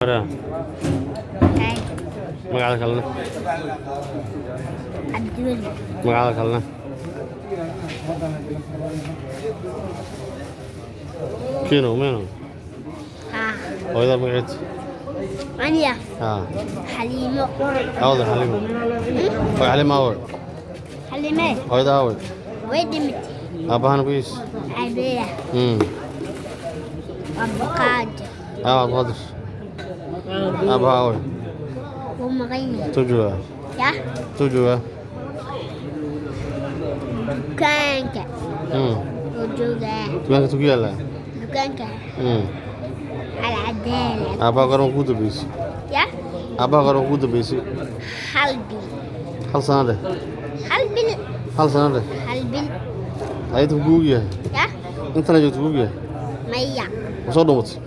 Ora, Hey, magaca kalena, Abdul. magaca kalena. Kino, meno. Ah, Hooyada magaceed. Ania. Ah, Halimo. awda Halimo. Waa Halimo awal. Halime. Hooyada awal. Wedimit. Aabahana ku is. Abeya. Abukad. Abad qadir. Aabaha awal. Umagayni. Tujuga. Ya. Tujuga. Dukanka. Ujuga. Tugaanka tugu yaala. Dukanka. Al-Adala. Aabaha garoon ku dambeysay. Ya. Aabaha garoon ku dambeysay. Halbil. Hal sano dheh. Halbil. Hal sano dheh. Halbil. Ayadu kugu yahay. Ya. Intana joogto kugu yahay. Maya. Ma soo dhumatay.